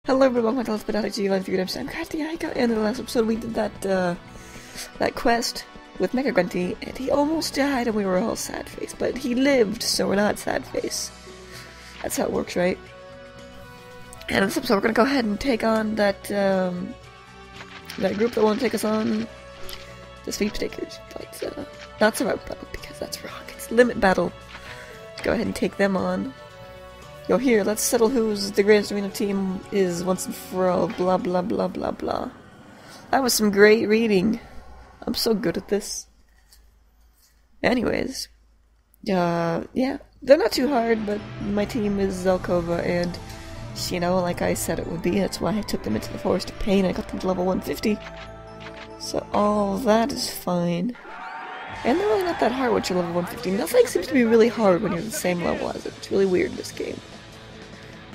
Hello everyone, my name is Vol.3. I'm Crafty. I got in the last episode. We did that quest with Mega Grunty, and he almost died, and we were all sad face. But he lived, so we're not sad face. That's how it works, right? And in this episode, we're gonna go ahead and take on that group that won't take us on the sweepstakers, but not survival battle because that's wrong. It's limit battle. Let's go ahead and take them on. Yo, here, let's settle who's the greatest arena team is once and for all, blah blah blah blah blah. That was some great reading. I'm so good at this. Anyways, yeah, they're not too hard, but my team is Zelkova, and, you know, like I said it would be, that's why I took them into the Forest of Pain, and I got them to level 150. So all that is fine. And they're really not that hard once you're level 150. Nothing seems to be really hard when you're the same level as it. It's really weird in this game.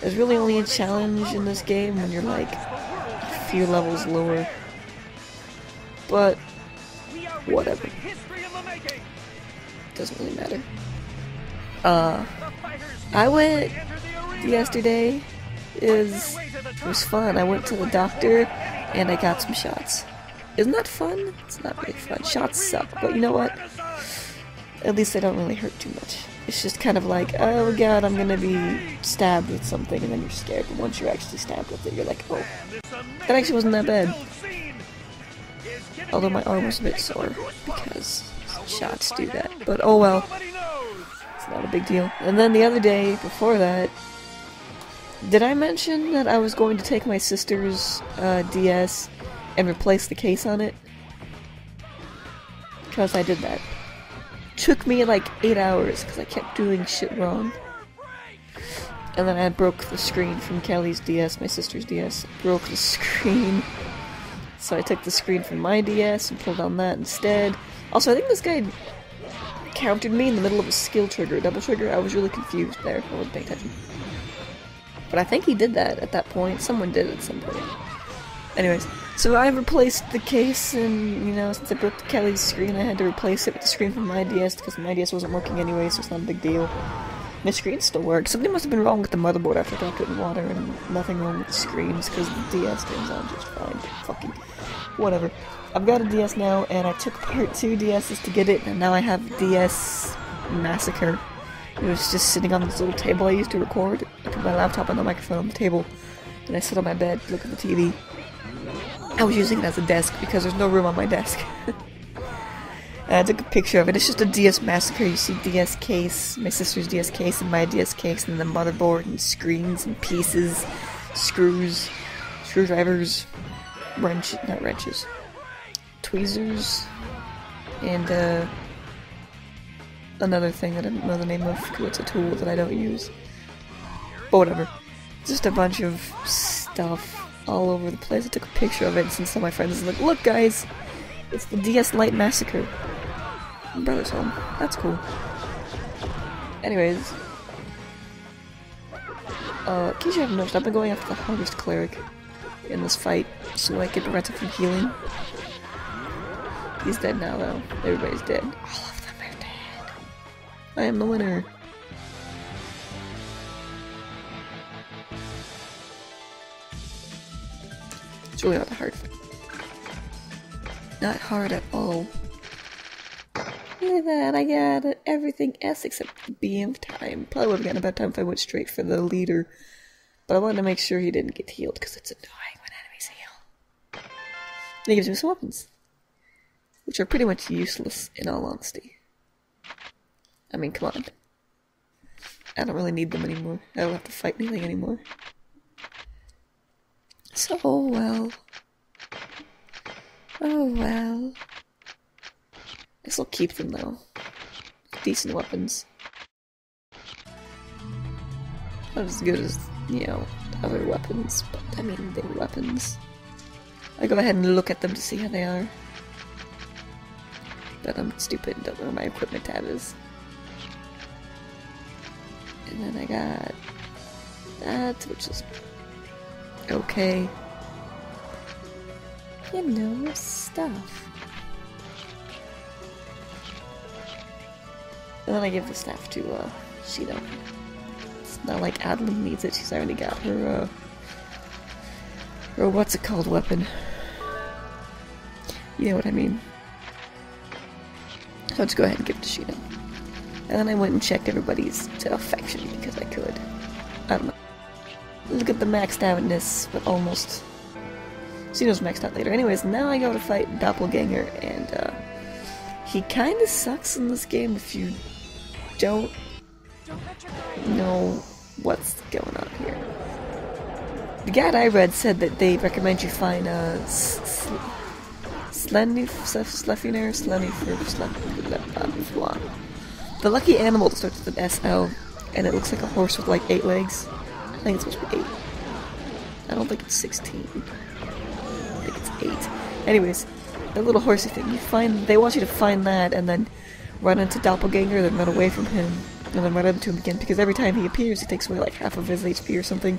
There's really only a challenge in this game when you're like a few levels lower. But whatever. Doesn't really matter. I went yesterday. It was fun. I went to the doctor and I got some shots. Isn't that fun? It's not really fun. Shots suck, but you know what? At least they don't really hurt too much. It's just kind of like, oh god, I'm gonna be stabbed with something, and then you're scared. But once you're actually stabbed with it, you're like, oh, that actually wasn't that bad. Although my arm was a bit sore, because shots do that. But oh well. It's not a big deal. And then the other day, before that, did I mention that I was going to take my sister's DS and replace the case on it? Because I did that. Took me like 8 hours because I kept doing shit wrong. And then I broke the screen from Kelly's DS, my sister's DS. Broke the screen. So I took the screen from my DS and pulled on that instead. Also, I think this guy countered me in the middle of a skill trigger, double trigger. I was really confused there. I wasn't paying attention. But I think he did that at that point. Someone did at some point. Anyways, so I replaced the case, and, you know, since I broke Kelly's screen, I had to replace it with the screen from my DS, because my DS wasn't working anyway, so it's not a big deal. My screen still works. Something must have been wrong with the motherboard after I dropped it in water, and nothing wrong with the screens, because the DS turns on just fine. Fucking whatever. I've got a DS now, and I took apart 2 DSs to get it, and now I have DS Massacre. It was just sitting on this little table I used to record. I put my laptop on the microphone on the table, and I sit on my bed, look at the TV. I was using it as a desk because there's no room on my desk. And I took a picture of it. It's just a DS Massacre. You see DS case, my sister's DS case, and my DS case, and the motherboard, and screens, and pieces, screws, screwdrivers, not wrenches, tweezers, and another thing that I don't know the name of because it's a tool that I don't use. But whatever. Just a bunch of stuff all over the place. I took a picture of it, and since some of my friends were like, look guys, it's the DS Lite Massacre. My brother's home. That's cool. Anyways, in case you haven't noticed, I've been going after the Harvest Cleric in this fight, so I can prevent him from healing. He's dead now though. Everybody's dead. All of them are dead. I am the winner. It's really not hard. Not hard at all. Look at that, I got everything S except the beam of time. Probably would have gotten about time if I went straight for the leader. But I wanted to make sure he didn't get healed, because it's annoying when enemies heal. And he gives me some weapons. Which are pretty much useless, in all honesty. I mean, come on. I don't really need them anymore. I don't have to fight anything anymore. So, well. Oh, well. I still keep them, though. Decent weapons. Not as good as, you know, other weapons, but, I mean, they're weapons. I go ahead and look at them to see how they are. But I'm stupid and don't know where my equipment tab is. And then I got that, which is okay. You know, stuff. And then I give the staff to, Sheeta. It's not like Adeline needs it, she's already got her, Or what's it called weapon? You know what I mean. So let's go ahead and give it to Sheena. And then I went and checked everybody's affection because I could. I don't know. Look at the maxed outness, but almost. Xeno's maxed out later. Anyways, now I go to fight Doppelganger, and he kinda sucks in this game if you don't know what's going on here. The guide I read said that they recommend you find the lucky animal that starts with an SL, and it looks like a horse with like 8 legs. I think it's supposed to be 8. I don't think it's 16. I think it's 8. Anyways, that little horsey thing, they want you to find that and then run into Doppelganger, then run away from him, and then run into him again, because every time he appears, he takes away like half of his HP or something.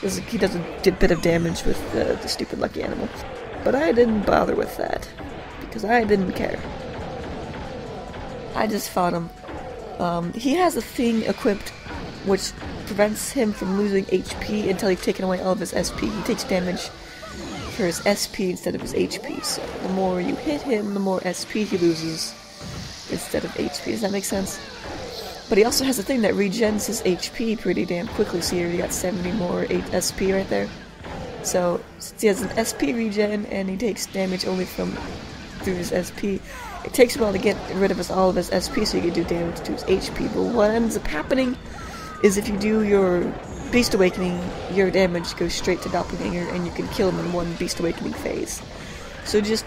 He does a bit of damage with the stupid lucky animal. But I didn't bother with that, because I didn't care. I just fought him. He has a thing equipped which prevents him from losing HP until you've taken away all of his SP. He takes damage for his SP instead of his HP, so the more you hit him, the more SP he loses instead of HP. Does that make sense? But he also has a thing that regens his HP pretty damn quickly, so you already got 70 more 8 SP right there. So, since he has an SP regen, and he takes damage only through his SP, it takes a while to get rid of all of his SP so you can do damage to his HP. But what ends up happening is if you do your Beast Awakening, your damage goes straight to Doppelganger, and you can kill him in one Beast Awakening phase. So just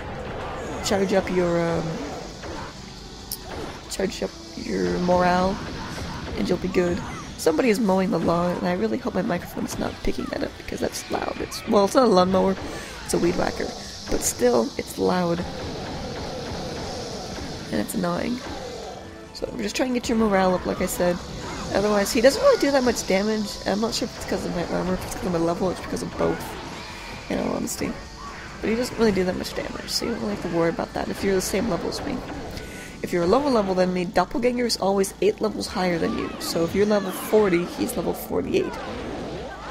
charge up your morale, and you'll be good. Somebody is mowing the lawn, and I really hope my microphone's not picking that up, because that's loud. Well, it's not a lawnmower, it's a weed whacker. But still, it's loud. And it's annoying. So we're just trying to get your morale up, like I said. Otherwise, he doesn't really do that much damage. I'm not sure if it's because of my armor, if it's because of my level, or it's because of both, in all honesty. But he doesn't really do that much damage, so you don't really have to worry about that if you're the same level as me. If you're a lower level than me, Doppelganger is always 8 levels higher than you. So if you're level 40, he's level 48.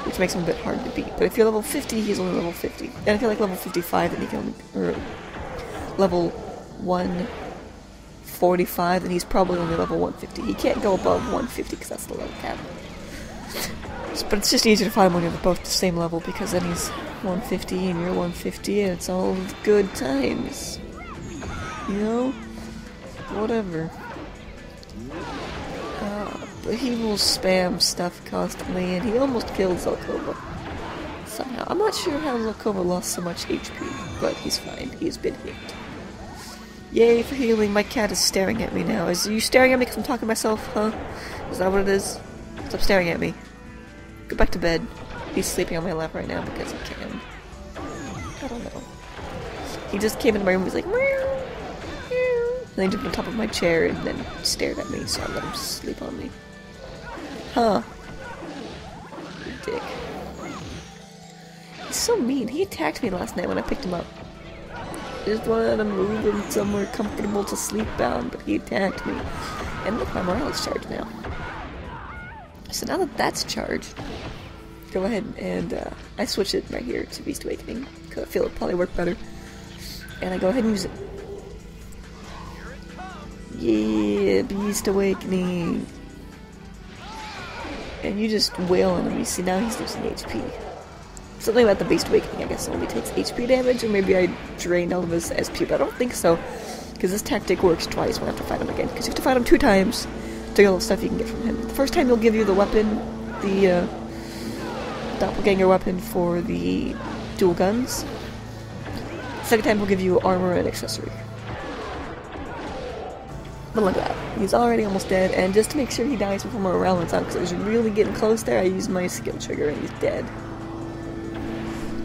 Which makes him a bit hard to beat. But if you're level 50, he's only level 50. And if you're like level 55, then he can only... Or level 145, then he's probably only level 150. He can't go above 150 because that's the level cap. But it's just easier to find when you're both the same level, because then he's 150 and you're 150 and it's all good times. You know? Whatever. But he will spam stuff constantly, and he almost killed Zelkova. Somehow. I'm not sure how Zelkova lost so much HP, but he's fine. He's been hit. Yay for healing. My cat is staring at me now. Are you staring at me because I'm talking to myself, huh? Is that what it is? Stop staring at me. Go back to bed. He's sleeping on my lap right now because he can. I don't know. He just came into my room and was like, meow. And then he jumped on top of my chair and then stared at me, so I let him sleep on me. Huh. You dick. He's so mean. He attacked me last night when I picked him up. I just wanted to move him somewhere comfortable to sleep down, but he attacked me. And look, my morale is charged now. So now that that's charged, go ahead and I switch it right here to Beast Awakening, because I feel it'll probably work better. And I go ahead and use it. Yeah, Beast Awakening. And you just wail on him. You see, now he's losing HP. Something about the Beast Awakening, I guess, only takes HP damage, or maybe I drained all of his SP, but I don't think so. Because this tactic works twice when I have to fight him again. Because you have to fight him 2 times to get all the stuff you can get from him. The first time he'll give you the weapon, the Doppelganger weapon for the dual guns. The second time he'll give you armor and accessory. But look at that. He's already almost dead, and just to make sure he dies before my morale runs out, because I was really getting close there, I used my skill trigger and he's dead.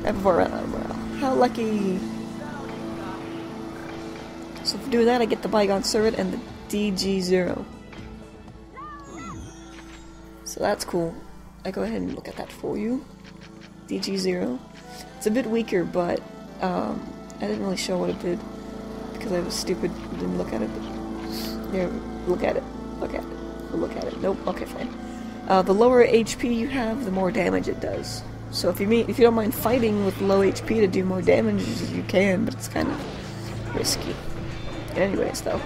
Right before I ran out of morale. How lucky! So for doing that, I get the Bygone Servant and the DG0. So that's cool. I go ahead and look at that for you. DG0. It's a bit weaker, but I didn't really show what it did because I was stupid and didn't look at it. But here, look at it. Look at it. Look at it. Nope. Okay, fine. The lower HP you have, the more damage it does. So if you don't mind fighting with low HP to do more damage, you can, but it's kind of risky. Anyways, though,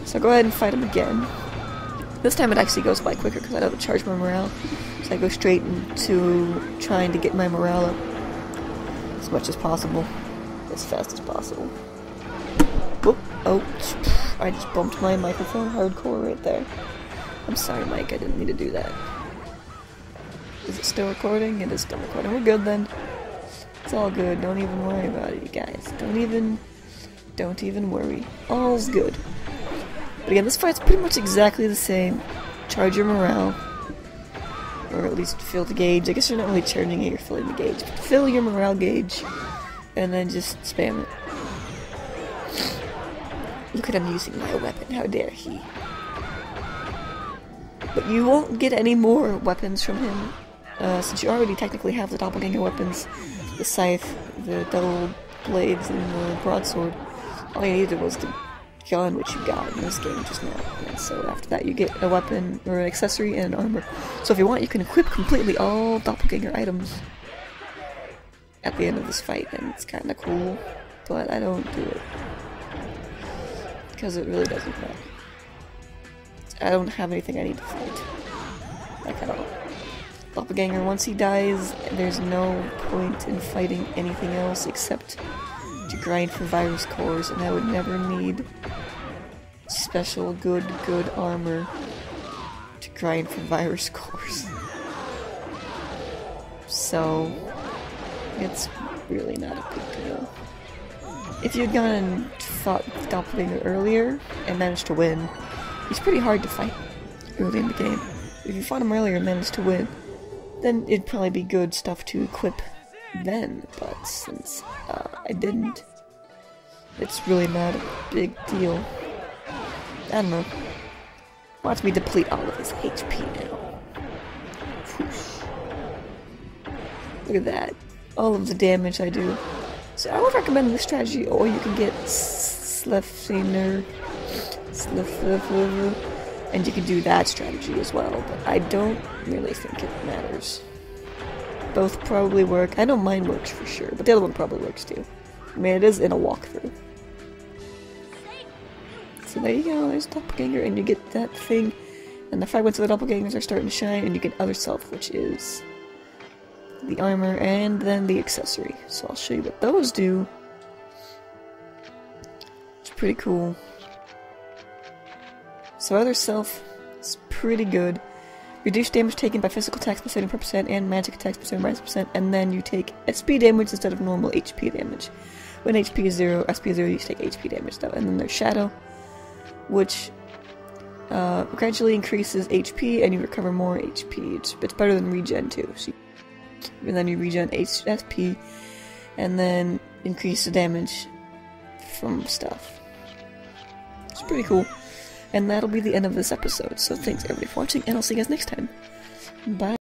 so go ahead and fight him again. This time it actually goes by quicker because I don't charge my morale, so I go straight into trying to get my morale up as much as possible, as fast as possible. Whoop! Oh, I just bumped my microphone hardcore right there. I'm sorry, Mike. I didn't mean to do that. Is it still recording? It is still recording. We're good then. It's all good. Don't even worry about it, you guys. Don't even worry. All's good. But again, this fight's pretty much exactly the same. Charge your morale. Or at least fill the gauge. I guess you're not really charging it, you're filling the gauge. But fill your morale gauge. And then just spam it. Look at him using my weapon. How dare he. But you won't get any more weapons from him. Since you already technically have the doppelganger weapons. The scythe, the double blades, and the broadsword. All you needed was the gun, which you got in this game just now. And so after that you get a weapon, or an accessory, and an armor. So if you want, you can equip completely all doppelganger items at the end of this fight, and it's kinda cool. But I don't do it. Because it really doesn't matter. I don't have anything I need to fight. Like, at all. Doppelganger, once he dies, there's no point in fighting anything else except to grind for virus cores, and I would never need special good armor to grind for virus cores. So, it's really not a big deal. If you'd gone and fought Doppelganger earlier and managed to win, he's pretty hard to fight early in the game. If you fought him earlier and managed to win, then it'd probably be good stuff to equip then, but since I didn't, it's really not a big deal. I don't know. Watch me deplete all of his HP now. Whoosh. Look at that. All of the damage I do. So I would recommend this strategy, or you can get Slefiner, and you can do that strategy as well, but I don't really think it matters. Both probably work. I know mine works for sure, but the other one probably works too. I mean, it is in a walkthrough. So there you go, there's Doppelganger, and you get that thing, and the fragments of the Doppelgangers are starting to shine, and you get other self, which is the armor, and then the accessory. So I'll show you what those do. It's pretty cool. So other self is pretty good. Reduce damage taken by physical attacks by 70% and magic attacks by 75%, and then you take SP damage instead of normal HP damage. When HP is 0, SP is 0, you take HP damage though. And then there's Shadow, which gradually increases HP and you recover more HP. It's better than regen too. So and then you regen SP and then increase the damage from stuff. It's pretty cool. And that'll be the end of this episode. So thanks everybody for watching, and I'll see you guys next time. Bye.